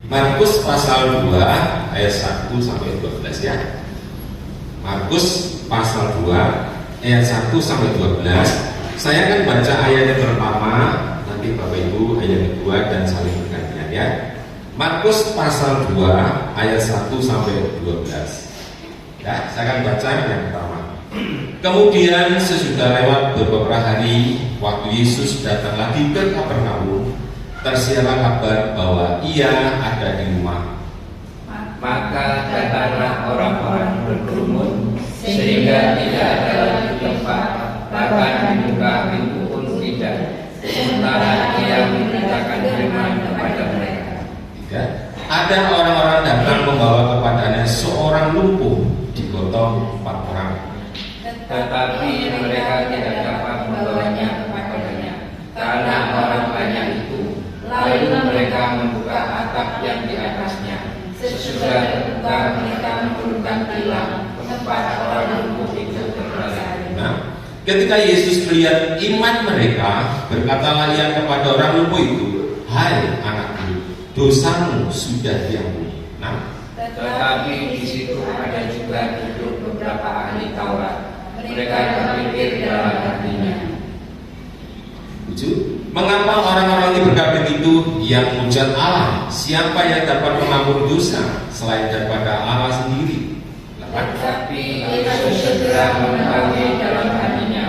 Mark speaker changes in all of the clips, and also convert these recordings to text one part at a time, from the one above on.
Speaker 1: Markus pasal 2 ayat 1 sampai 12 ya. Markus pasal 2 ayat 1 sampai 12. Saya akan baca ayat yang pertama, nanti Bapak Ibu ayat yang kedua dan saling bergantian ya. Markus pasal 2 ayat 1 sampai 12. Ya, saya akan baca yang pertama. Kemudian sesudah lewat beberapa hari, waktu Yesus datang lagi ke Kapernaum, tersiarlah kabar bahwa ia ada di rumah.
Speaker 2: Maka datanglah orang-orang berkerumun, sehingga tidak ada lagi tempat, bahkan dibuka pintu pun tidak, sementara ia memberitakan firman kepada mereka.
Speaker 1: Ada orang-orang datang membawa kepadanya seorang lumpuh, digotong 4 orang.
Speaker 2: Tetapi mereka tidak dapat membawanya kepadanya, karena orang banyak itu. Lalu mereka membuka atap yang di atasnya. Sesudah terbuka, mereka menurunkan tilang ke tempat orang lumpuh itu berada.
Speaker 1: Nah, ketika Yesus melihat iman mereka, berkatalah ia kepada orang lumpuh itu, "Hai anakku, dosamu sudah diampuni." Nah,
Speaker 2: tetapi di situ ada juga duduk beberapa ahli Taurat. Mereka berpikir dalam hatinya,
Speaker 1: mengapa orang-orang ini berkata begitu? Yang menghujat Allah, siapa yang dapat mengampuni dosa selain daripada Allah sendiri?
Speaker 2: Tetapi Yesus segera mengetahui dalam hatinya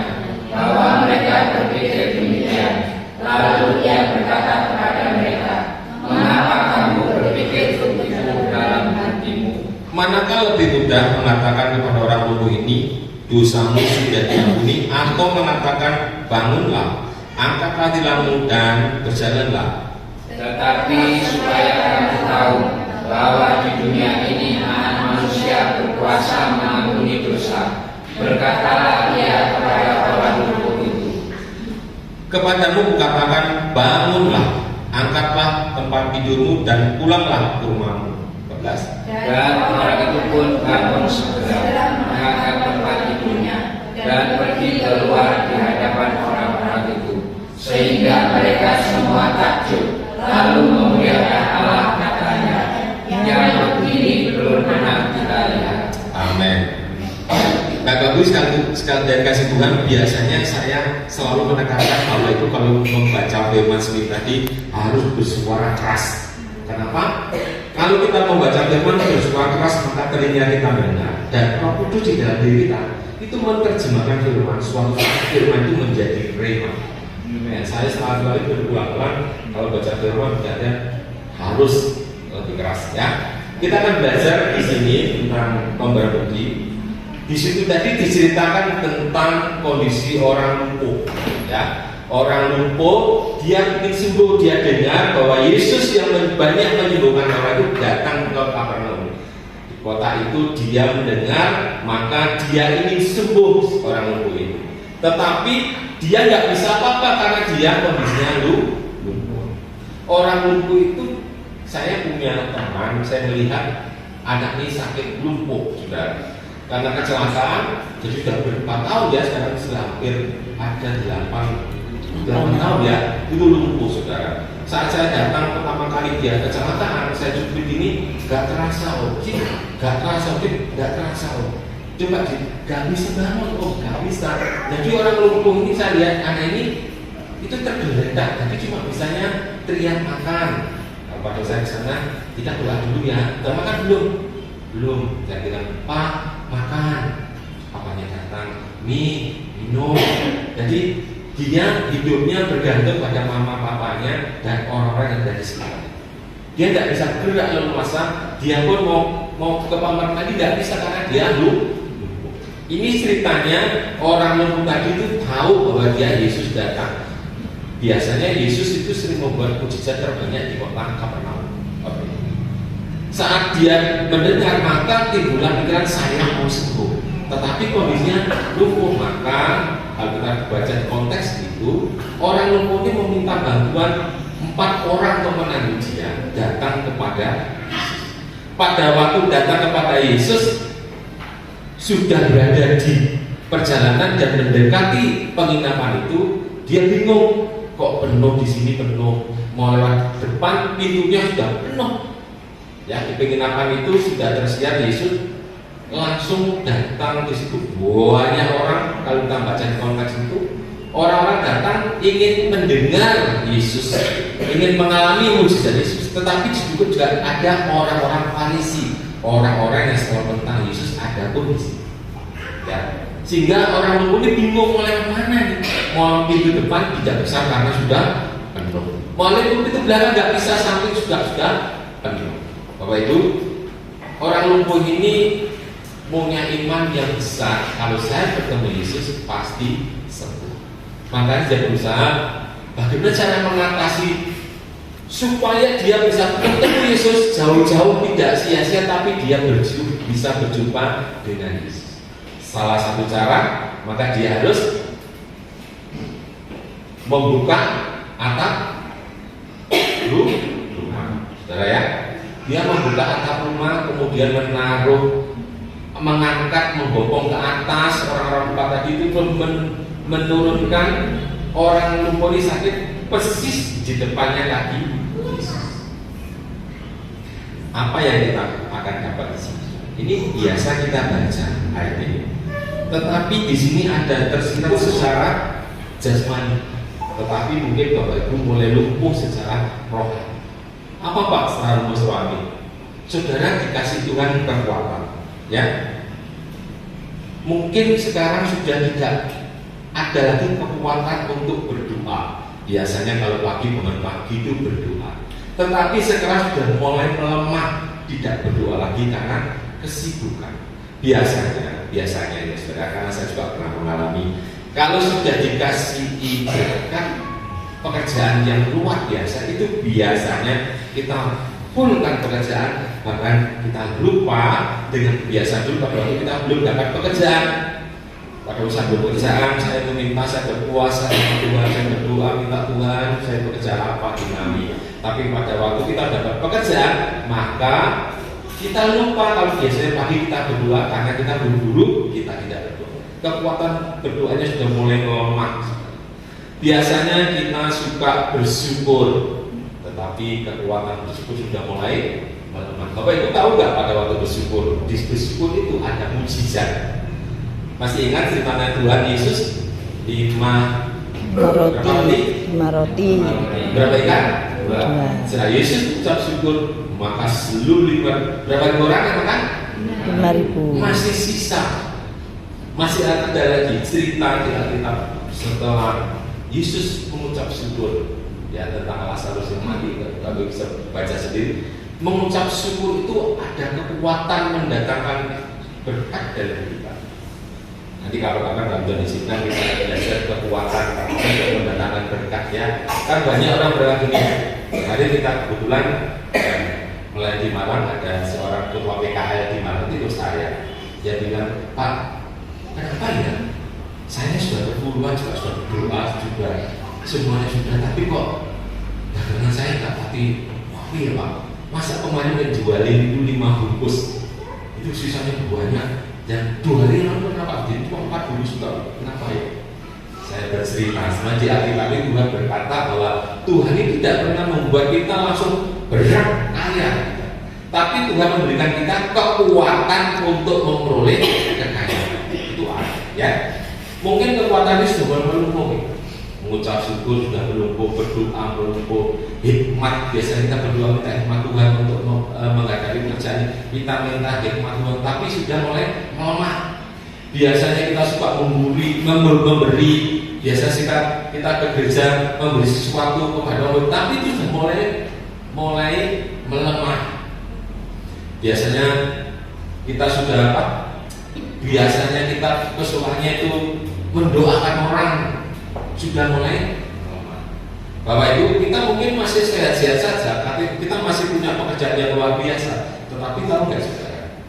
Speaker 2: bahwa mereka berpikir demikian. Lalu ia berkata kepada mereka, "Mengapa kamu berpikir begitu dalam hatimu?
Speaker 1: Manakah lebih mudah mengatakan kepada orang lumpuh ini, dosamu sudah diampuni, atau mengatakan, bangunlah, angkatlah tilammu dan berjalanlah?
Speaker 2: Tetapi supaya kamu tahu bahwa di dunia ini Anak Manusia berkuasa mengampuni dosa, berkatalah ia kepada orang lumpuh itu,
Speaker 1: Kepadamu kukatakan, bangunlah, angkatlah tempat tidurmu dan pulanglah ke rumahmu." 14.
Speaker 2: dan orang itu pun bangun segera, mengangkat tempat tidurnya dan pergi keluar di hadapan orang-orang itu, sehingga mereka semua takjub, lalu memuliakan Allah, katanya, "Yang begini belum pernah kita lihat."
Speaker 1: Amin. Bapak Ibu sekalian kasih Tuhan, biasanya saya selalu menekankan bahwa itu kalau membaca firman seperti tadi harus bersuara keras. Kenapa? Kalau kita membaca firman bersuara keras, maka telinga kita mendengar dan Roh Kudus di dalam diri kita itu menerjemahkan firman. Suatu saat firman itu menjadi rema. Saya selalu berulang-ulang kalau baca firman berarti harus lebih keras ya. Kita akan belajar di sini tentang pemberian bukti. Di situ tadi diceritakan tentang kondisi orang lumpuh ya. Orang lumpuh, dia ingin sembuh, dia dengar bahwa Yesus yang banyak menyembuhkan orang itu datang ke Kapernaum. Di kota itu dia mendengar, maka dia ingin sembuh orang lumpuh itu. Tetapi dia nggak bisa apa-apa karena dia kondisinya lumpuh. Orang lumpuh itu, saya punya teman, saya melihat anak ini sakit lumpuh, saudara. Karena kecelakaan, jadi sudah berapa tahun ya, sekarang sudah hampir ada 8 tahun ya, itu lumpuh saudara. Saat saya datang pertama kali dia kecelakaan, saya cubit ini gak terasa gak terasa coba gak bisa bangun, gak bisa. Jadi orang lumpuh ini saya lihat anak ini itu tergeletak, tapi cuma bisanya teriak makan. Nah, pada saya ke sana, kita doa dulu ya, udah makan belum. Saya bilang, "Pak, makan." Papanya datang, minum. Jadi dia hidupnya bergantung pada mama papanya dan orang-orang yang ada di sekitar. Dia tidak bisa bergerak leluasa. Dia pun mau ke kamar tadi tidak bisa karena dia lumpuh. Ini ceritanya orang lumpuh tadi itu tahu bahwa dia Yesus datang. Biasanya Yesus itu sering membuat mukjizat terbanyak di kota Kapernaum. Saat dia mendengar, maka timbullah pikiran, saya mau sembuh. Tetapi kondisinya lumpuh, maka kalau kita baca konteks itu, orang lumpuh ini meminta bantuan 4 orang teman dia datang kepada Yesus. Pada waktu datang kepada Yesus, sudah berada di perjalanan dan mendekati penginapan itu, dia bingung, kok penuh di sini penuh, mau lewat depan pintunya sudah penuh. Ya, di penginapan itu sudah tersiar, Yesus langsung datang di situ. Banyak orang, kalau kita baca di konteks itu, orang-orang datang ingin mendengar Yesus, ingin mengalami mujizat Yesus. Tetapi juga ada orang-orang Farisi, orang-orang yang selalu tentang Yesus ada pun di situ. Ya. Sehingga orang lumpuh ini bingung mau lewat mana nih. Mau pintu depan tidak bisa karena sudah penuh. Mau lewat pintu belakang nggak bisa, samping sudah penuh. Bapak Ibu, orang lumpuh ini punya iman yang besar. Kalau saya bertemu Yesus pasti sembuh. Makanya dia berusaha bagaimana cara mengatasi supaya dia bisa bertemu Yesus jauh-jauh, tidak sia-sia, tapi dia bisa berjumpa dengan Yesus. Salah satu cara, maka dia harus membuka atap rumah. Saudara ya, dia membuka atap rumah, kemudian mengangkat, membopong ke atas orang-orang lupa tadi itu, menurunkan orang lumpuh ini sakit persis di depannya lagi. Apa yang kita akan dapat di sini? Ini biasa kita baca ayat ini. Tetapi di sini ada tersirat secara jasmani, tetapi mungkin Bapak Ibu mulai lumpuh secara rohani. Apa Pak secara lumpuh rohani? Saudara dikasih Tuhan kekuatan, ya. Mungkin sekarang sudah tidak ada lagi kekuatan untuk berdoa. Biasanya kalau pagi bangun pagi itu berdoa, tetapi sekarang sudah mulai melemah, tidak berdoa lagi karena kesibukan. Biasanya ya saudara, karena saya juga pernah mengalami, kalau sudah dikasih berkat pekerjaan yang luar biasa, itu biasanya kita fullkan pekerjaan, bahkan kita lupa dengan kebiasaan dulu pada waktu kita belum dapat pekerjaan. Pada usaha pekerjaan saya meminta, saya berpuasa, saya berdoa minta Tuhan saya bekerja apa dinami. Tapi pada waktu kita dapat pekerjaan, maka kita lupa kalau biasanya pagi kita berdoa, karena kita buru-buru kita tidak berdoa. Kekuatan berdoanya sudah mulai melemah. Biasanya kita suka bersyukur, tetapi kekuatan bersyukur sudah mulai melemah. Bapak Ibu tahu nggak pada waktu bersyukur? Di bersyukur itu ada mujizat. Masih ingat di mana Tuhan Yesus 5 roti. Berapa ikan? 2. Setelah Yesus ucap syukur, maka seluruh berapa orang yang makan? 5.000. Masih sisa. Masih ada lagi cerita di Alkitab setelah Yesus mengucap syukur, ya, tentang Lazarus yang mati. Kalau bisa baca sendiri, mengucap syukur itu ada kekuatan mendatangkan berkat dalam kita. Nanti kalau kapan di sini kita belajar kekuatan untuk mendatangkan berkat, ya. Kan banyak orang berkata gini. Hari kita kebetulan mulai di Malang ada seorang ketua PKL di Malang itu saya. Dia bilang, Pak, kenapa ya? Saya sudah berpuluhan juga, sudah berdoa juga, semuanya sudah, tapi kok dagangan saya nggak pati. Wah ya Pak, masa kemarin menjualin itu 5 bungkus, itu sisanya banyak, dan 2 hari lalu kenapa? Jadi cuma 4 bungkus juga, kenapa ya? Saya bercerita, sebenarnya di Alkitab Tuhan berkata bahwa Tuhan ini tidak pernah membuat kita langsung berat kaya, tapi Tuhan memberikan kita kekuatan untuk memperoleh kekayaan. Itu ada, ya. Mungkin kekuatan ini sudah melumpuh, mengucap syukur sudah melumpuh, berdoa melumpuh, hikmat biasanya kita berdoa minta hikmat Tuhan untuk menghadapi pekerjaan, kita minta hikmat Tuhan, tapi sudah mulai melemah. Biasanya kita suka memberi, biasa kita ke gereja memberi sesuatu kepada Allah, tapi itu sudah mulai melemah. Biasanya kita sudah apa? Biasanya kita kesukaannya itu mendoakan orang, sudah mulai melemah. Bapak Ibu, kita mungkin masih sehat-sehat saja, tapi kita masih punya pekerjaan yang luar biasa. Tetapi tahu nggak saudara,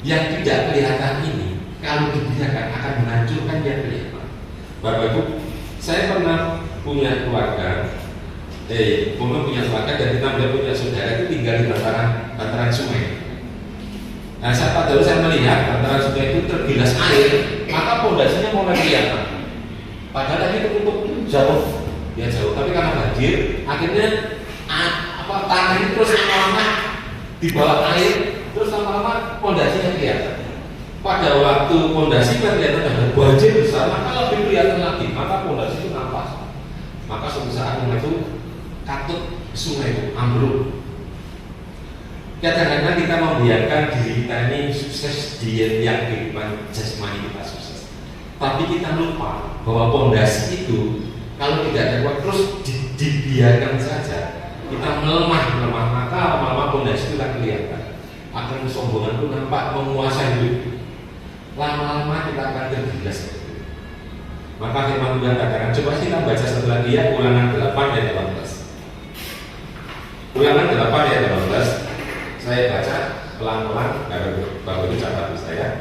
Speaker 1: yang tidak kelihatan ini kalau dibiarkan akan menghancurkan yang kelihatan. Bapak Ibu, saya pernah punya keluarga, dan kita punya saudara itu tinggal di bantaran sungai. Nah, saat dulu saya melihat bantaran sungai itu terbilas air, maka pondasinya mulai kelihatan. Padahal tadi tertutup jauh, ya jauh. Tapi karena banjir, akhirnya tanah ini terus melemah. di bawah air, terus lama-lama pondasinya kelihatan. Pada waktu pondasi kan kelihatan ada banjir besar, maka lebih kelihatan lagi, maka pondasi itu nampak. Maka suatu saat itu katut sungai itu ambruk. Kadang-kadang kita membiarkan diri kita ini sukses di yang kehidupan jasmani kita sukses, tapi kita lupa bahwa pondasi itu kalau tidak ada kuat terus dibiarkan saja, kita melemah, maka lama-lama pondasi itu akan kelihatan, akan kesombongan itu nampak menguasai hidup. Lama-lama kita akan tergilas. Maka firman Tuhan katakan, coba kita baca satu lagi ya, Ulangan 8 ayat 18. Ulangan 8 ayat 18. Saya baca pelan-pelan, Bapak Ibu catat saya.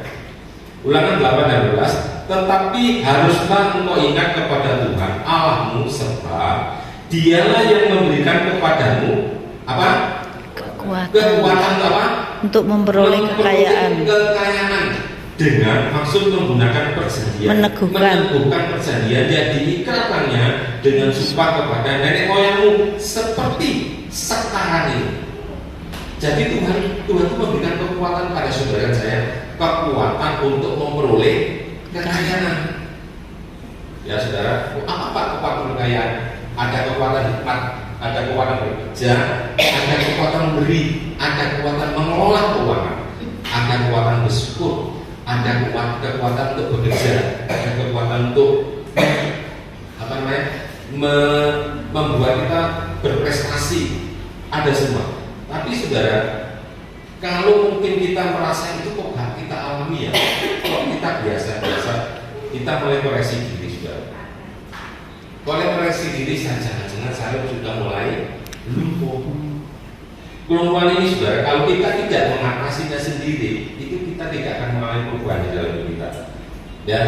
Speaker 1: Ulangan 8 ayat 18. Tetapi haruslah engkau ingat kepada Tuhan Allahmu, sebab Dialah yang memberikan kepadamu apa? Kekuatan apa?
Speaker 3: Untuk memperoleh kekayaan.
Speaker 1: Dengan maksud menggunakan perjanjian, meneguhkan perjanjian yang diikatkannya dengan sumpah kepada nenek moyangmu seperti sekarang ini. Jadi Tuhan itu memberikan kekuatan pada saudara saya, kekuatan untuk memperoleh kekayaan. Ya saudara, apa kekuatan kekayaan? Ada kekuatan hikmat, ada kekuatan bekerja, ada kekuatan memberi, ada kekuatan mengelola keuangan, ada kekuatan bersyukur, ada kekuatan untuk bekerja, ada kekuatan untuk membuat kita berprestasi, ada semua. Tapi saudara, kalau mungkin kita merasa itu kok gak kita alami ya, kok kita biasa-biasa, kita mulai koreksi diri saudara. Mulai koreksi diri saja, jangan saya sudah mulai lumpuh. Kelumpuhan ini saudara, kalau kita tidak mengatasinya sendiri, itu kita tidak akan mengalami perubahan di dalam hidup kita. Ya,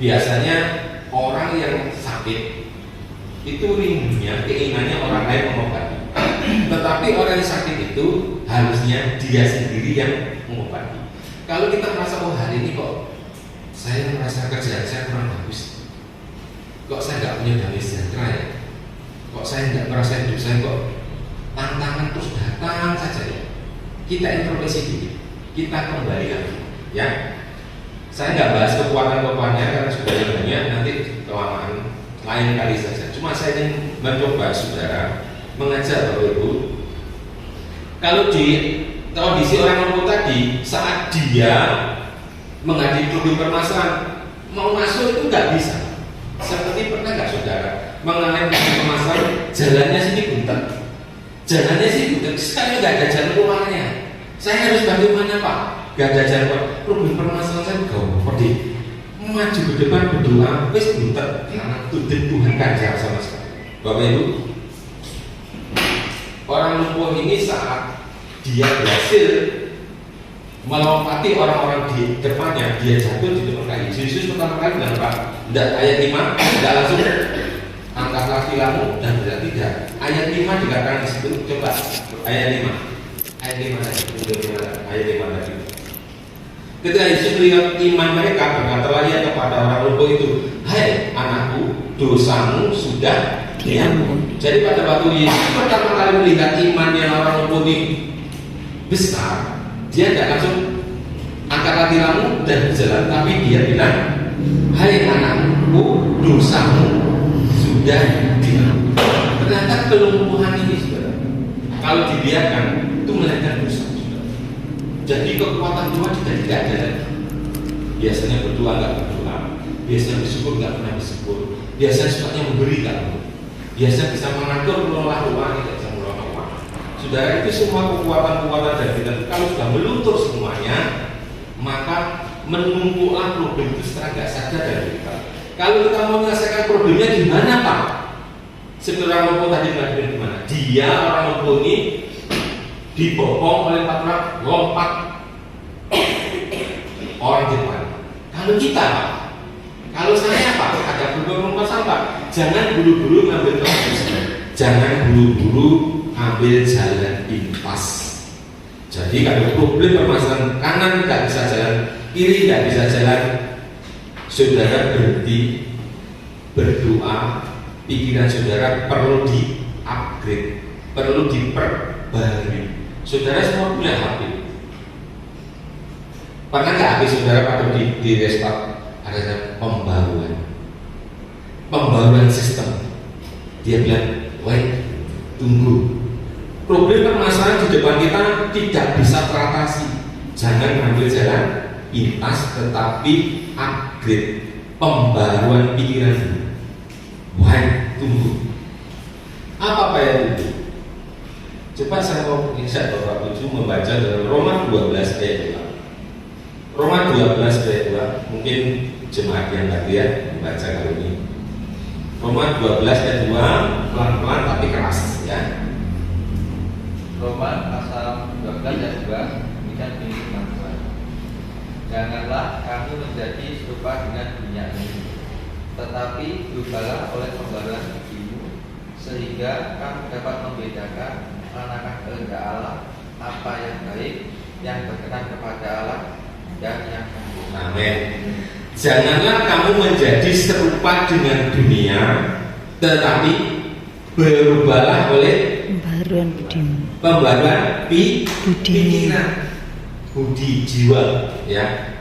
Speaker 1: biasanya orang yang sakit itu rindunya, keinginannya orang lain mengobati. Tetapi orang yang sakit itu harusnya dia sendiri yang mengobati. Kalau kita merasa oh hari ini kok saya merasa kerjaan saya kurang bagus, kok saya nggak punya damai sejahtera ya, kok saya nggak merasa hidup saya kok tantangan terus datang saja ya. Kita introspeksi diri, kita kembali lagi ya. Saya nggak bahas kekuatan-kekuatannya karena sudah banyak, nanti kelamaan lain kali saja. Cuma saya ingin mencoba saudara mengajar Bapak Ibu, kalau di kondisi orang lumpuh tadi, saat dia menghadapi problem permasalahan mau masuk itu nggak bisa. Seperti pernah nggak saudara mengalami permasalahan, jalannya sini buntet, jalannya sih buntet, sekarang nggak ada jalan keluarnya. Saya harus bagaimana Pak? Nggak ada jalan keluar. Problem permasalahan saya gak seperti maju ke depan berdoa, wes buntet, karena Tuhan kajar sama sekali. Bapak Ibu, orang lumpuh ini saat dia berhasil melompati orang-orang di depannya, dia jatuh di depan kaki. Yesus pertama kali bilang Pak, tidak ayat 5, tidak langsung angkatlah tilammu dan tidak tidak. Ayat 5 dikatakan di situ, coba ayat 5 tadi. Ketika Yesus melihat iman mereka, berkatalah ia kepada orang lumpuh itu, hai anakku, dosamu sudah diampuni. Jadi pada waktu Yesus pertama kali melihat imannya orang lumpuh ini besar, dia tidak langsung angkat tilammu dan berjalan, tapi dia bilang, hai anakku, dosamu sudah diampuni. Ternyata kelumpuhan ini saudara, kalau dibiarkan itu melahirkan dosa. Jadi kekuatan Tuhan juga tidak ada lagi. Biasanya berdoa nggak berdoa, biasanya bersyukur nggak pernah bersyukur, biasanya sukanya memberi nggak mau, biasanya bisa mengatur mengelola uang tidak bisa mengelola uang. Saudara, itu semua kekuatan-kekuatan dari kita kalau sudah meluntur semuanya, maka menumpuklah problem itu secara nggak sadar dari kita. Kalau kita mau menyelesaikan problemnya gimana Pak? Seperti orang lumpuh tadi belajar gimana? Dia orang lumpuh ini dibopong oleh 4 orang, lompat orang depan. Kalau kita Pak, kalau saya Pak, ada problem masalah Pak, jangan buru-buru ngambil keputusan, jangan buru-buru ambil jalan pintas. Jadi kalau problem permasalahan kanan tidak bisa jalan, kiri tidak bisa jalan, saudara berhenti berdoa, pikiran saudara perlu di-upgrade, perlu diperbarui. Saudara semua punya HP. Pernah nggak HP saudara pada di restart ada pembaruan sistem? Dia bilang, wait, tunggu. Problem permasalahan di depan kita tidak bisa teratasi. Jangan mengambil jalan pintas, tetapi upgrade, pembaruan pikiran. Wait, tunggu. Apa yang tunggu? Coba saya mau mengajak Bapak Ibu membaca dalam Roma 12 ayat 2. Roma 12 ayat 2. Mungkin jemaat yang tadi ya membaca kali ini. Roma 12 ayat 2, pelan-pelan tapi keras ya.
Speaker 2: Roma pasal 12 ayat 2, demikian bunyi firman Tuhan. Janganlah kamu menjadi serupa dengan dunia ini, tetapi berubahlah oleh pembaruan pikiranmu, sehingga kamu dapat membedakan manakah kehendak Allah, apa yang baik, yang berkenan kepada Allah, dan yang sempurna.
Speaker 1: Amin. Janganlah kamu menjadi serupa dengan dunia, tetapi berubahlah oleh pembaruan pikiran, budi jiwa. Ya.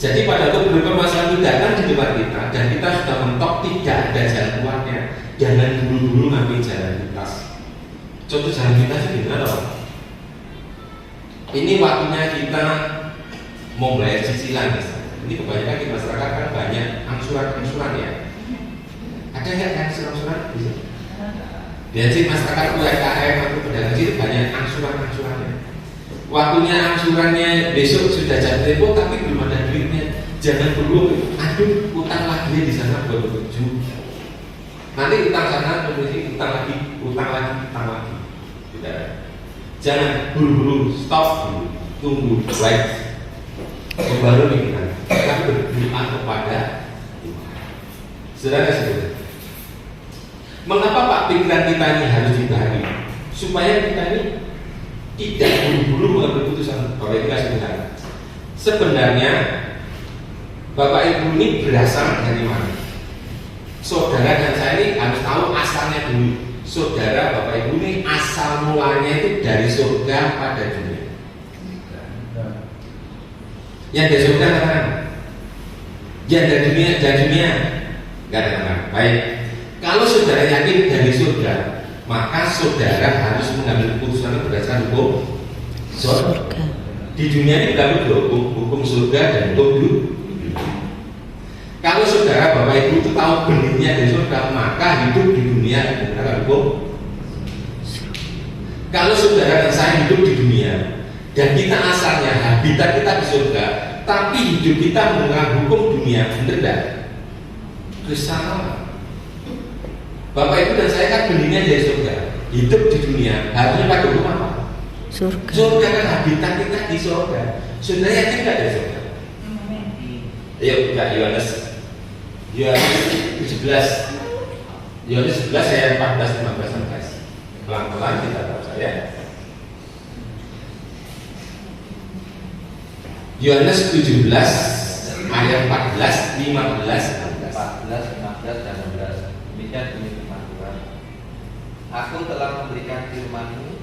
Speaker 1: Jadi pada waktu berpermasalahan itu datang di depan kita dan kita sudah mentok tidak ada jalan keluarnya. Jangan buru-buru ngambil jalan pintas. Contoh jalan pintas itu gimana, Pak? Ini waktunya kita mau bayar cicilan. Ini kebanyakan di masyarakat kan banyak angsuran ya. Ada nggak angsuran? Jadi masyarakat UMKM atau pedagang itu banyak angsurannya. Waktunya angsurannya besok sudah jatuh tempo tapi belum ada duitnya. Jangan perlu, aduh utang lagi di sana buat bertuju. Nanti utang sana, kemudian utang lagi. Tidak. Jangan buru-buru, stop dulu, tunggu, baik. Baru pikiran, tapi berdoa kepada Tuhan. Saudara-saudara, mengapa Pak pikiran kita ini harus dibahagi? Supaya kita ini tidak buru-buru mengambil keputusan. Bapak Ibu kasih benar. Sebenarnya Bapak Ibu ini berasal dari mana? Saudara dan saya ini harus tahu asalnya dulu. Saudara Bapak Ibu ini asal mulanya itu dari surga pada dunia. Yang dari surga katakan, yang dari dunia, nggak ada katakan. Baik, kalau saudara yakin dari surga, maka saudara harus mengambil keputusan berdasarkan hukum surga. Di dunia ini berlaku dua hukum surga dan hukum dunia. Kalau saudara Bapak Ibu itu tahu benihnya dari surga, maka hidup di dunia berdasarkan hukum. Kalau saudara dan saya hidup di dunia dan kita asalnya habitat kita di surga, tapi hidup kita menggunakan hukum dunia, benar tidak? Kesalahan. Bapak Ibu dan saya kan benihnya dari surga, hidup di dunia, harusnya pada hukum apa?
Speaker 3: Surga.
Speaker 1: Surga kan habitat kita di surga. Saudara yakin tidak dari surga? Ayo buka Yohanes 17 ayat 14-15. Pelan-pelan kita baca ya. Yohanes 17 ayat 14, 15,
Speaker 2: 15 dan 16. Demikian bunyi firman Tuhan. Aku telah memberikan firman-Mu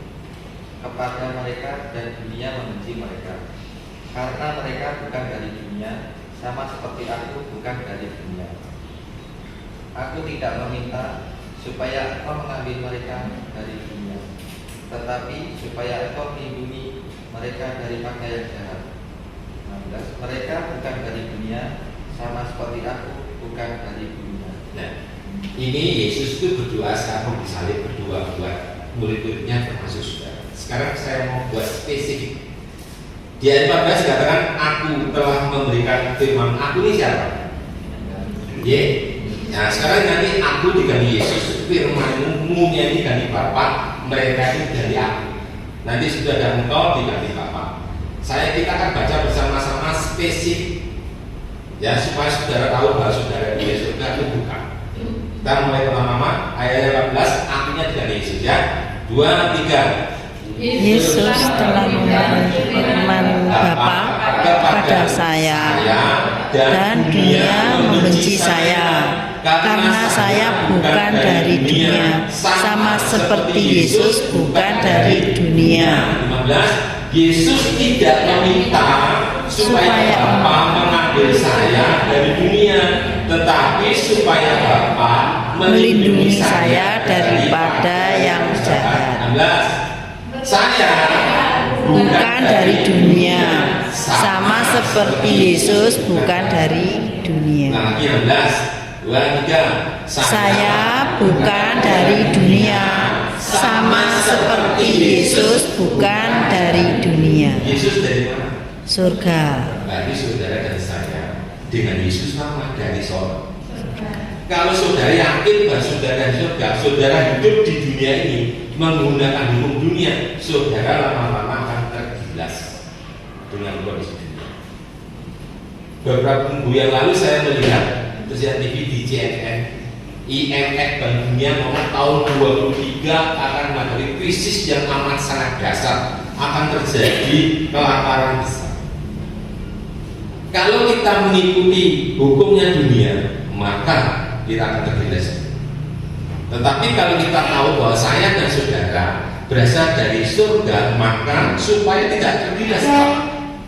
Speaker 2: kepada mereka dan dunia membenci mereka, karena mereka bukan dari dunia, sama seperti aku bukan dari dunia. Aku tidak meminta supaya Engkau mengambil mereka dari dunia, tetapi supaya Engkau melindungi mereka dari pakai yang jahat. 16. Mereka bukan dari dunia, sama seperti aku bukan dari dunia.
Speaker 1: Nah, ini Yesus itu berdoa sekarang disalib, berdoa buat murid-muridnya termasuk saudara. Sekarang saya mau buat spesifik. Di ayat 14 dikatakan aku telah memberikan firman. Aku ini siapa? Ye. Nah sekarang nanti aku diganti Yesus, firman-Mu nya diganti Bapa, mereka ini diganti aku. Nanti sudah ada engkau diganti Bapa. Kita akan baca bersama-sama spesifik, ya supaya saudara tahu bahwa saudara di surga itu bukan. Kita mulai pertama ayat 18, akunya diganti Yesus ya. 2, 3.
Speaker 3: Yesus telah memberikan firman Bapa kepada saya, dan dunia membenci saya, karena saya bukan dari dunia, sama seperti Yesus bukan dari dunia.
Speaker 1: 16, Yesus tidak meminta supaya Bapa mengambil saya dari dunia, tetapi supaya Bapa melindungi saya daripada yang jahat. 16, saya
Speaker 3: bukan dari dunia, sama seperti Yesus bukan dari dunia.
Speaker 1: Nah, lagi 16, 2, 3.
Speaker 3: Saya bukan dari dunia, sama seperti Yesus bukan dari dunia.
Speaker 1: Yesus dari mana?
Speaker 3: Surga.
Speaker 1: Berarti saudara dan saya dengan Yesus sama dari sorga. Kalau saudara yakin bahwa saudara di surga, saudara hidup di dunia ini menggunakan hukum dunia, saudara lama-lama akan tergilas dengan kondisi dunia. Beberapa minggu yang lalu saya melihat terus TV di CNN, IMF Bank Dunia ngomong tahun 2023 akan menghadapi krisis yang amat sangat dasar, akan terjadi kelaparan besar. Kalau kita mengikuti hukumnya dunia, maka kita akan tergilas. Tetapi kalau kita tahu bahwa saya dan saudara berasal dari surga, maka supaya tidak tergilas,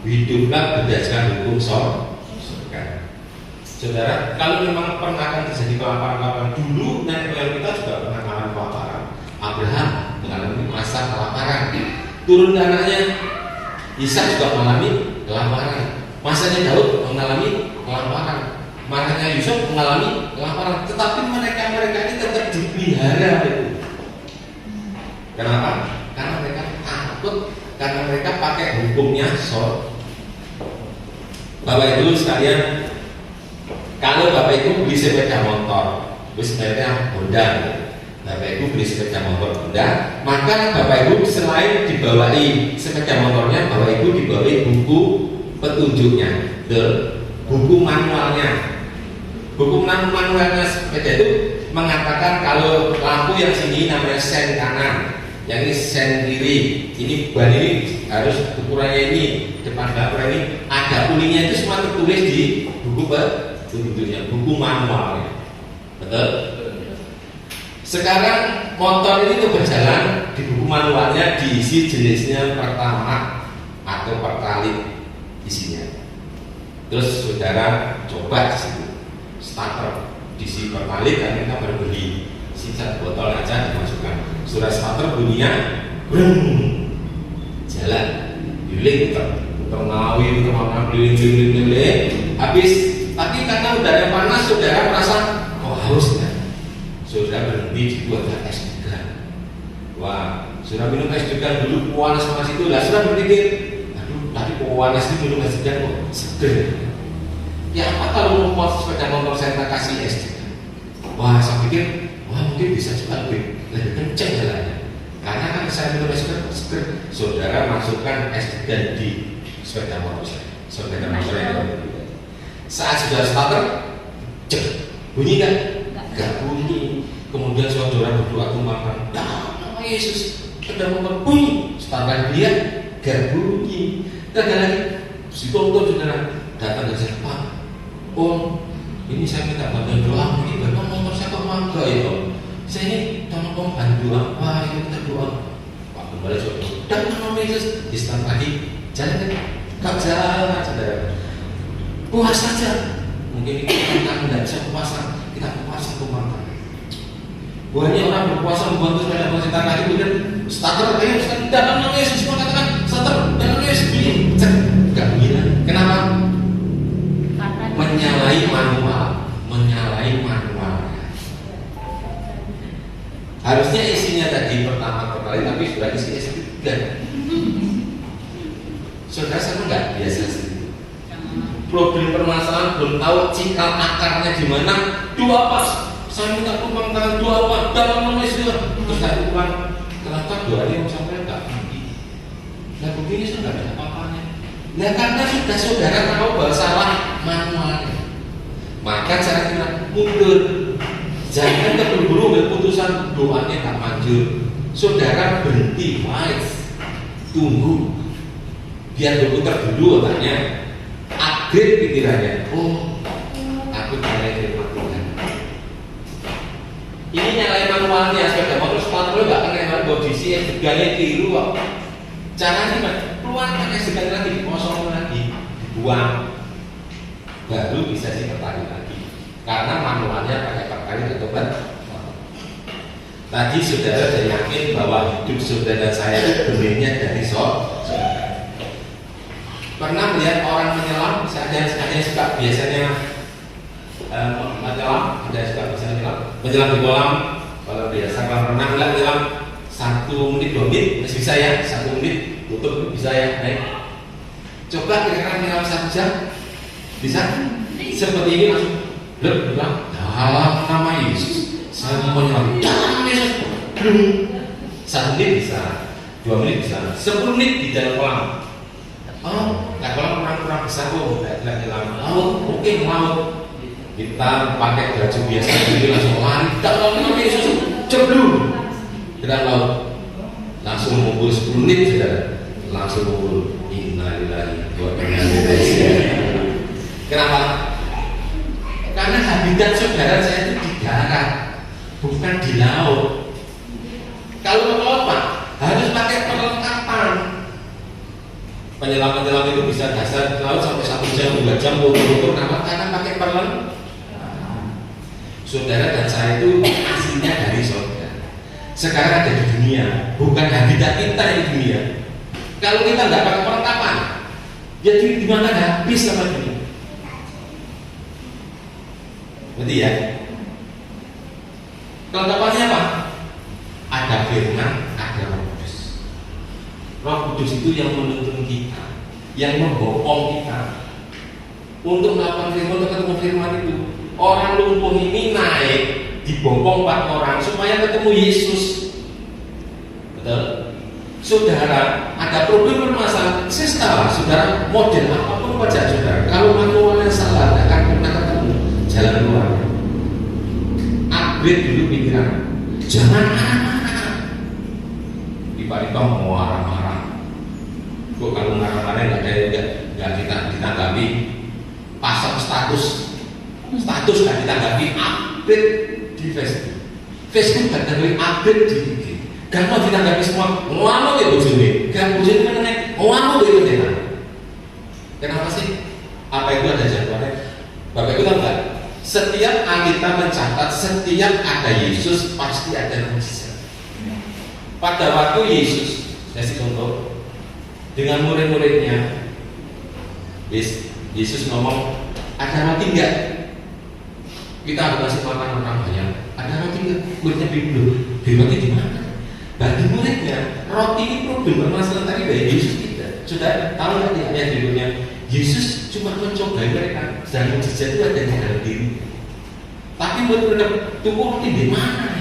Speaker 1: hiduplah berdasarkan hukum surga. Saudara, kalau memang pernah akan terjadi kelaparan dulu, nenek moyang kita juga pernah mengalami kelaparan. Abraham mengalami masa kelaparan. Turun anaknya Ishak juga mengalami kelaparan. Masanya Daud mengalami kelaparan. Masanya Yusuf mengalami kelaparan. Tetapi mereka ini tetap dipelihara itu. Kenapa? Karena mereka takut, karena mereka pakai hukumnya Bapak Ibu sekalian, kalau Bapak Ibu beli sepeda motor, sepeda Honda, Bapak Ibu beli sepeda motor Honda, maka Bapak Ibu selain dibawai sepeda motornya, Bapak Ibu dibawai buku petunjuknya, buku manualnya. Buku manualnya sepeda itu mengatakan kalau lampu yang sini namanya sen kanan, yang ini sen kiri, ini ban ini harus ukurannya ini, depan bumper ini ada kuningnya, itu semua tertulis di buku petunjuknya, buku manualnya. Betul? Sekarang motor ini tuh berjalan, di buku manualnya diisi jenisnya pertama atau pertalit isinya. Terus saudara coba di situ starter diisi pertalit, kan kita baru beli sisa botol aja dimasukkan. Surat starter bunyinya breng, jalan giling ternawi kemana giling habis. Tapi karena udaranya panas, saudara merasa haus kan? Saudara berhenti di ada es degan. Wah, saudara minum es degan dulu panas itu lah. Saudara berpikir, aduh tadi panas itu minum es degan kok seger. Ya apa kalau mau sepeda motor saya kasih es degan? Wah, saya pikir, mungkin bisa juga lebih kenceng jalannya. Karena kan saya minum es degan seger. Saudara masukkan es degan di sepeda motor saya. Sepeda motor saya. Saat sudah starter, cek, bunyi kan? Gak bunyi. Kemudian saudara berdoa tumpahkan, nama Yesus, sepeda motor bunyi. Starter dia, gak bunyi. Dan lagi, si tonton saudara datang dan saya, Pak, ini saya minta bantuan doa, ini bapak motor saya kok mangga ya Om. Saya ini tolong bantu apa, ini kita doa. Pak kembali saudara, dan nama Yesus, di start lagi, jalan kan? Gak jalan saudara. Puas saja. Mungkin kita tidak bisa puasa, kita puasa tumpahkan. Banyak orang berpuasa membantu sepeda motor kita lagi, kemudian starter, dalam nama Yesus semua katakan starter, dalam nama Yesus bunyi, cek, gak bunyi. Kenapa? Menyalahi manual. Harusnya isinya tadi pertama kali, tapi sudah isi es degan. Saudara sama nggak biasa sih? Problem permasalahan belum tahu cikal akarnya di mana. Dua pas, saya minta tumpang tangan dua apa dalam nama Yesus. Terus saya ulang, ternyata 2 hari yang sampai nggak bunyi. Nah begini sudah nggak ada apa-apanya. Nah karena sudah saudara tahu bahwa salah manualnya, maka cara kita mundur. Jangan terburu-buru keputusan doanya tak manjur. Saudara berhenti, wise, tunggu. Biar berputar dulu otaknya, upgrade pikirannya. Aku nyalain firman Tuhan. Ini nyalain manualnya, sepeda motor starter nggak kena kondisi yang teganya keliru kok. Caranya gimana? Keluarkan sekali lagi, kosong lagi, dibuang, baru bisa dipertali lagi. Karena manualnya pakai pertali atau tadi saudara sudah yakin bahwa hidup saudara saya itu benihnya dari saudara. Pernah melihat orang menyelam? Ada yang suka biasanya menyelam, ada yang suka biasanya menyelam di kolam. Kalau biasa kalau renang nggak menyelam 1 menit 2 menit masih bisa ya, 1 menit tutup bisa ya. Baik. Coba kira-kira menyelam 1 jam bisa? Seperti ini langsung bilang dalam nama Yesus saya mau menyelam. Dalam Yesus belum 1 menit bisa, 2 menit bisa, 10 menit di dalam kolam. Oh, nggak kolam kurang besar kok, nggak nyelam. Oh, oke laut. Kita pakai baju biasa jadi langsung lari dalam nama Yesus ceblung ke dalam laut, langsung mengumpul 10 menit saudara, langsung mengumpul innalillahi wa inna ilaihi raji'un. Kenapa? Karena habitat saudara saya itu di darat, bukan di laut. Kalau mau apa? Harus pakai perlengkapan. Penyelam-penyelam itu bisa dasar laut sampai 1 jam, 2 jam, muter-muter. Kenapa? Karena pakai perlengkapan. Saudara dan saya itu aslinya dari saudara. Sekarang ada di dunia, bukan habitat kita di dunia. Kalau kita nggak pakai perlengkapan, jadi di mana habis sama dunia. Berarti ya, kelengkapannya apa? Ada firman, ada Roh Kudus. Roh Kudus itu yang menuntun kita, yang membopong kita untuk melakukan firman, untuk ketemu firman itu. Orang lumpuh ini naik dibopong 4 orang supaya ketemu Yesus. Betul? Saudara, ada problem bermasalah. Saya saudara model apapun pada saudara. Kalau manualnya salah, akan pernah ketemu jalan keluar. Upgrade dulu pikiran. Jangan marah-marah. Tiba-tiba mau marah-marah. Kok kalau marah-marah nggak kita ditanggapi? Pasang status nggak ditanggapi, update di Facebook nggak ditanggapi, update di IG. Gak mau ditanggapi semua, ngomong ya bojone, gak bojone mana nih, ngomong ya bojone. Kenapa sih? Apa itu ada jadwalnya? Bapak Ibu tahu nggak? Setiap Alkitab mencatat, setiap ada Yesus pasti ada mujizat. Pada waktu Yesus, saya kasih contoh, dengan murid-muridnya, Yesus ngomong, ada roti enggak? Kita harus kasih makan orang banyak. Ada roti enggak? Muridnya bingung, roti di mana? Bagi muridnya, roti ini problem bermasalah tadi dari Yesus tidak. Sudah tahu nggak ya ayat berikutnya? Yesus cuma mencoba mereka, dan mujizat itu ada di dalam diri. Tapi murid-murid tunggu roti di mana?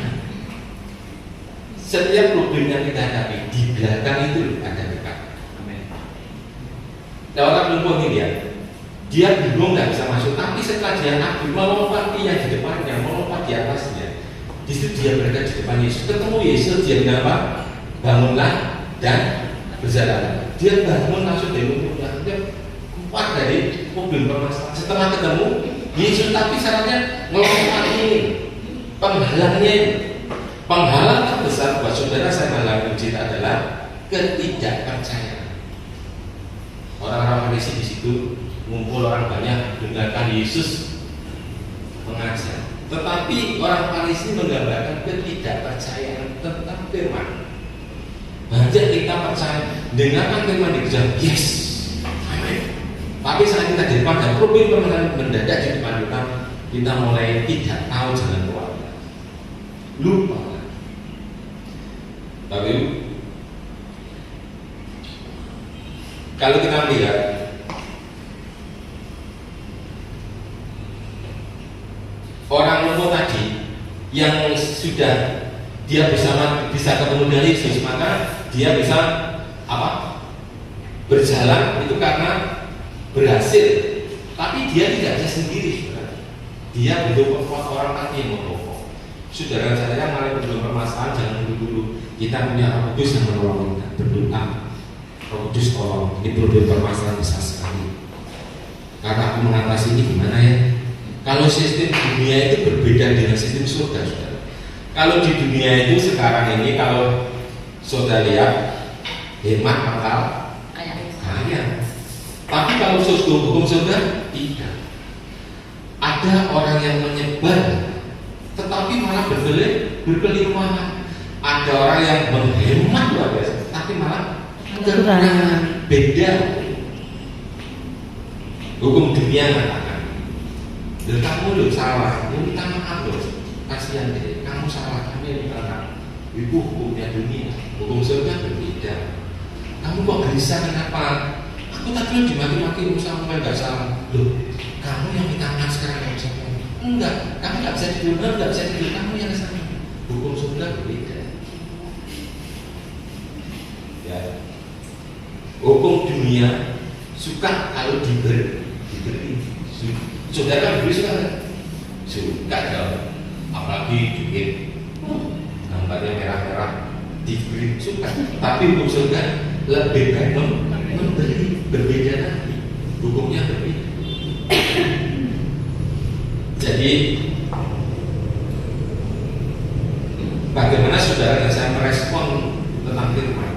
Speaker 1: Setiap problem yang kita hadapi di belakang itu ada dekat. Amin. Nah, orang lumpuh ini dia bingung nggak bisa masuk, tapi setelah dia aktif melompat yang di depannya, melompat di atasnya, di situ dia berada di depan Yesus, ketemu Yesus, dia bilang apa? Bangunlah dan berjalan. Dia bangun langsung dari lumpuh, dia kuat dari mobil bermasalah. Setelah ketemu Yesus, tapi syaratnya melompat ini, penghalangnya. Penghalang terbesar buat saudara saya dalam Injil adalah ketidakpercayaan. Orang-orang Farisi di situ ngumpul orang banyak dengarkan Yesus mengajar, tetapi orang Farisi menggambarkan ketidakpercayaan tentang firman. Banyak kita percaya dengarkan firman dikerjakan, yes, amin. Tapi saat kita di depan dan problem permasalahan mendadak di depan kita mulai tidak tahu jalan keluar, lupa. Tapi kalau kita lihat orang lumpuh tadi yang sudah dia bisa ketemu dengan Yesus, maka dia bisa apa? Berjalan itu karena berhasil. Tapi dia tidak bisa sendiri, saudara. Dia butuh orang tadi yang membawa. Saudara saya mulai berdoa permasalahan, jangan dulu kita punya Roh Kudus yang menolong kita berdoa. Roh Kudus tolong, ini problem permasalahan besar sekali. Karena aku mengatasi ini gimana ya? Kalau sistem dunia itu berbeda dengan sistem surga, saudara. Kalau di dunia itu sekarang ini kalau saudara lihat hemat bakal kaya. Tapi kalau hukum surga tidak. Ada orang yang menyebar tetapi malah berkelimpahan. Ada orang yang menghemat luar biasa tapi malah kekurangan. Beda. Hukum dunia mengatakan, kamu loh salah, ya minta maaf loh, kasihan deh, kamu salah, kami minta maaf. Itu hukumnya dunia, hukum surga berbeda. Kamu kok gelisah kenapa? Aku tadi lo dimaki-maki usaha nggak salah. Loh, kamu yang minta maaf sekarang yang salah. Enggak, kamu nggak bisa tidur, nggak bisa tidur, kamu yang salah. Hukum surga berbeda. Ya. Hukum dunia suka kalau diberi. Saudara beri suka dong, apalagi duit gambarnya merah-merah diberi suka. Tapi hukum surga lebih baik memberi, berbeda lagi, hukumnya berbeda. Jadi bagaimana saudara dan saya merespon tentang firman?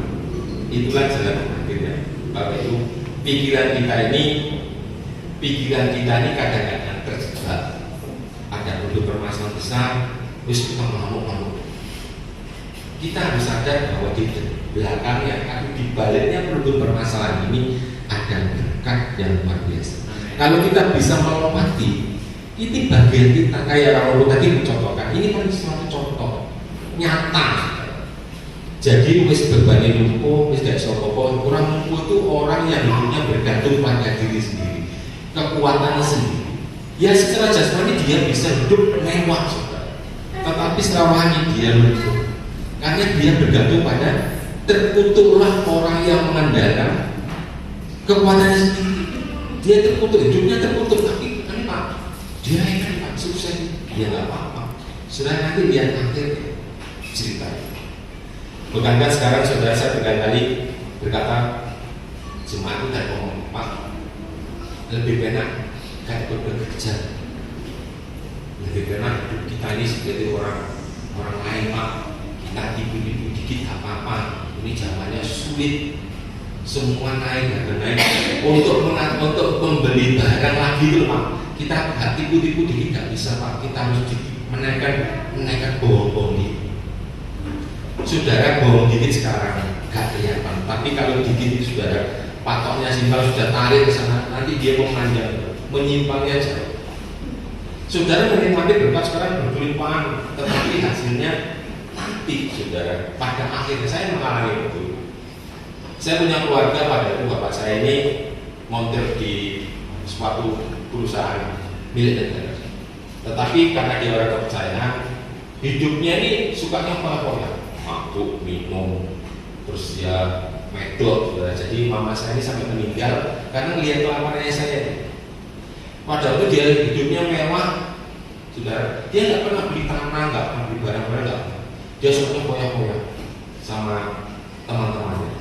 Speaker 1: Itulah jalan akhirnya. Bapak Ibu, pikiran kita ini kadang-kadang terjebak. Ada produk permasalahan besar, terus kita mengamuk-amuk. Kita harus sadar bahwa di belakangnya atau di baliknya produk permasalahan ini ada berkat yang luar biasa. Kalau kita bisa melompati, ini bagian kita. Kayak Raul tadi mencontohkan, ini kan suatu contoh nyata. Jadi wis berbanding lumpuh, wis gak iso apa-apa. Orang lumpuh itu orang yang hidupnya bergantung pada diri sendiri, kekuatannya sendiri. Ya secara jasmani dia bisa hidup mewah, tetapi secara rohani dia lumpuh. Karena dia bergantung pada, terkutuklah orang yang mengandalkan kekuatannya sendiri. Dia terkutuk, hidupnya terkutuk, tapi kan Pak, dia kan Pak sukses, dia nggak apa-apa. Sudah nanti lihat akhir cerita. Bukankah sekarang saudara saya berkali-kali berkata, jemaat itu dari ngomong, Pak, lebih enak kayak bekerja, lebih enak hidup kita ini seperti orang lain, Pak. Kita ibu-ibu dikit apa-apa. Ini zamannya sulit, semua naik harga naik. Untuk membeli barang lagi itu, Pak, kita tipu-tipu dikit nggak bisa, Pak. Kita harus menaikkan bawang-bawang dikit. Saudara bawang dikit sekarang gak kelihatan, tapi kalau dikit itu saudara patoknya simpel sudah tarik ke sana, nanti dia mau manjang, menyimpangnya jauh. Saudara menikmati berkat sekarang berkelimpahan, tetapi hasilnya nanti saudara pada akhirnya. Saya mengalami itu. Saya punya keluarga, pada itu bapak saya ini montir di suatu perusahaan milik negara. Tetapi karena dia orang kepercayaan, hidupnya ini sukanya pola-pola, mabuk, minum, terus dia medok. Jadi mama saya ini sampai meninggal karena lihat kelaparannya saya. Padahal itu dia hidupnya mewah, saudara. Dia nggak pernah beli tanah, nggak pernah beli barang-barang, nggak. Dia sukanya poya-poya sama teman-temannya.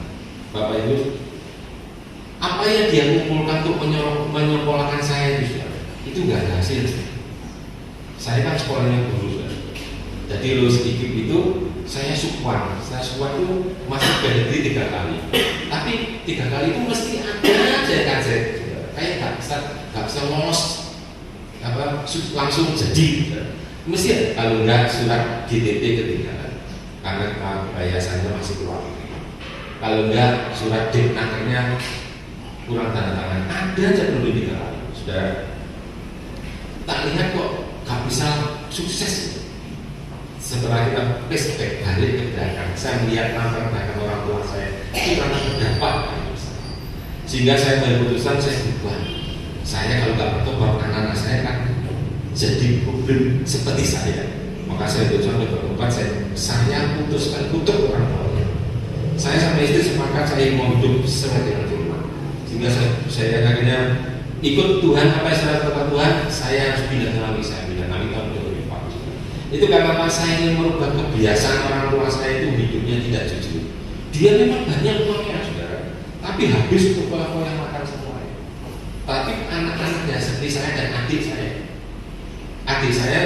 Speaker 1: Bapak Ibu, apa yang dia kumpulkan untuk menyempurnakan saya itu, saudara, itu nggak ada hasil. Saya kan sekolahnya guru, saudara. Jadi lo sedikit itu saya sukuan itu masih ganti 3 kali. Tapi 3 kali itu mesti ada aja kajet. Kayak nggak bisa lolos langsung jadi. Mesti ada, kalau enggak surat GTP ketinggalan karena bayasannya masih keluar. Kalau enggak surat diknakernya kurang tanda tangan. Ada aja dulu 3 kali. Sudah tak lihat kok nggak bisa sukses. Setelah kita flashback balik ke belakang, saya melihat latar belakang orang tua saya itu karena berdampak, sehingga saya berputusan saya berubah. Saya kalau nggak bertobat, anak-anak saya kan jadi problem seperti saya. Maka saya berusaha bertobat. Saya putuskan kutuk orang tuanya. Saya sama istri sepakat saya mau hidup sesuai dengan firman. Sehingga saya akhirnya ikut Tuhan, apa yang kata Tuhan, saya harus pindah ke saya pindah kami kalau lebih bagus. Itu karena saya ingin merubah kebiasaan orang tua saya itu hidupnya tidak jujur. Dia memang banyak uangnya, saudara, tapi habis untuk pola-pola makan semuanya. Tapi anak-anaknya seperti saya dan adik saya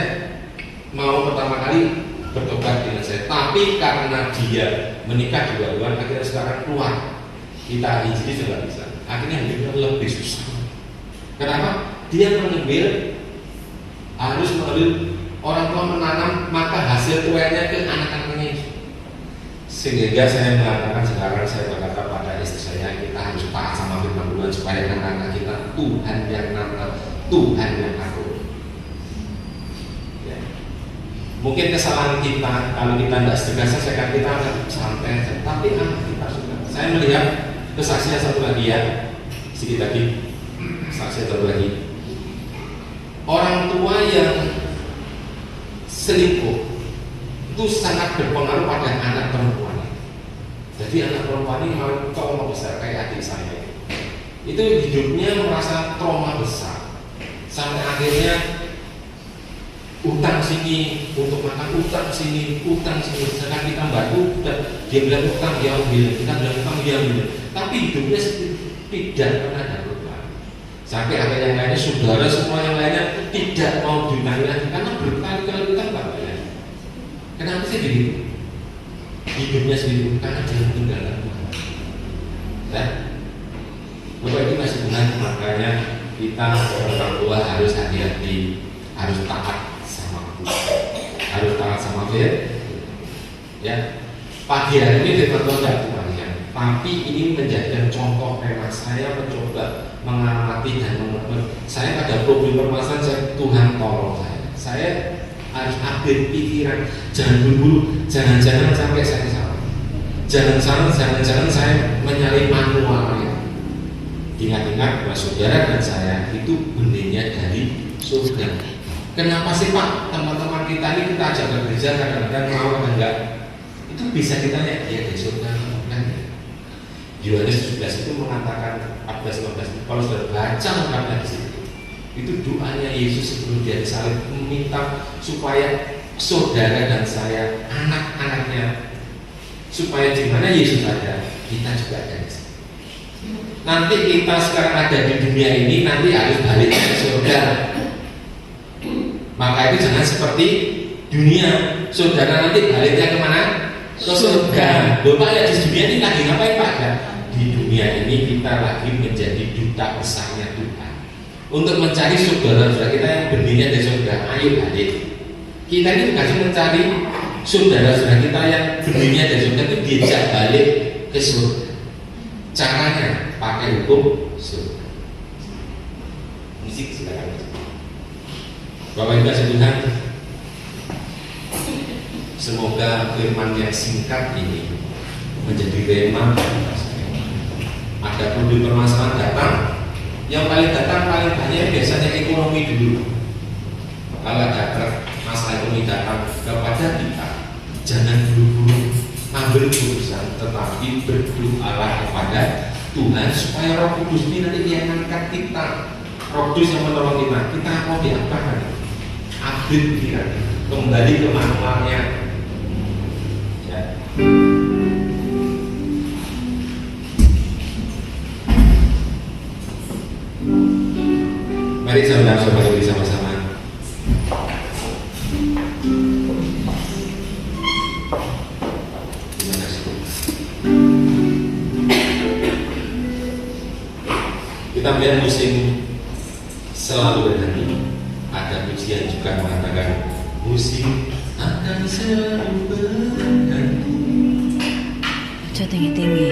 Speaker 1: mau pertama kali bertobat dengan saya. Tapi karena dia menikah dua-duaan, akhirnya sekarang keluar. Kita injili juga bisa. Akhirnya hidupnya lebih susah. Kenapa? Dia mengambil, harus mengambil, orang tua menanam, maka hasil tuanya ke anak-anaknya. Sehingga saya mengatakan sekarang, saya berkata pada istri saya, kita harus taat sama firman Tuhan supaya anak-anak kita Tuhan yang nanam, Tuhan yang atur. Ya. Mungkin kesalahan kita, kalau kita tidak setegas, saya kita akan santai, tapi anak kita sudah. Saya melihat kesaksian satu lagi ya, sedikit lagi, saksian satu lagi. Orang tua yang selingkuh itu sangat berpengaruh pada anak perempuan. Jadi anak perempuan ini mau trauma besar kayak adik saya. Itu hidupnya merasa trauma besar. Sampai akhirnya utang sini untuk makan, utang sini. Sedangkan kita bantu, dia bilang utang dia ambil, kita bilang utang dia ambil. Tapi hidupnya tidak pernah ada perubahan. Sampai akhirnya yang lainnya, saudara semua yang lainnya tidak mau diutangi lagi karena berkali-kali utang tak bayar. Kenapa sih begitu? Hidupnya sendiri karena dia meninggalkan Tuhan. Ya, Bapak Ibu masih Tuhan, makanya kita orang tua harus hati-hati, harus taat sama Tuhan, harus taat sama Tuhan. Ya, pagi hari ini firman Tuhan tidak banyak, tapi ini menjadikan contoh memang saya mencoba mengamati dan mengerti. Saya pada problem permasalahan saya, Tuhan tolong saya harus update pikiran, jangan buru-buru, jangan-jangan sampai saya salah, jangan-jangan saya menyalahi manualnya. Ingat-ingat bahwa saudara dan saya itu benihnya dari surga. Kenapa sih Pak teman-teman kita ini kita ajak bekerja kadang-kadang mau atau enggak? Itu bisa ditanya, ya dari surga kan? Yohanes 17 itu mengatakan 14-15. Kalau sudah baca ungkapnya di situ, itu doanya Yesus sebelum dia disalib meminta supaya saudara dan saya, anak-anaknya, supaya di mana Yesus ada, kita juga ada di situ. Nanti kita sekarang ada di dunia ini, nanti harus balik ke surga. Maka itu jangan seperti dunia, saudara nanti baliknya kemana? Ke surga. Bapak lihat di dunia ini lagi ngapain Pak? Di dunia ini kita lagi menjadi duta besarnya Tuhan untuk mencari saudara-saudara kita yang benihnya dari surga. Ayo balik. Kita ini bukan mencari saudara-saudara kita yang benihnya dari surga, itu diajak balik ke surga. Caranya pakai hukum surga. Musik silakan. Bapak Ibu Tuhan, semoga firman yang singkat ini menjadi rema. Ada problem permasalahan datang, yang paling paling banyak biasanya ekonomi dulu. Kalau ada masalah ekonomi datang kepada kita, jangan buru-buru ambil keputusan, tetapi berdoalah kepada Tuhan supaya Roh Kudus ini nanti yang mengangkat kita. Roh Kudus yang menolong kita. Kita mau diapakan? Update pikiran, kembali ke manualnya. Ya. Mari saudara-saudara bersama-sama. Terima kasih. Kita melihat musim selalu bernyanyi. Ada pujian juga mengatakan musim akan selalu berganti.
Speaker 3: Aja tinggi-tinggi.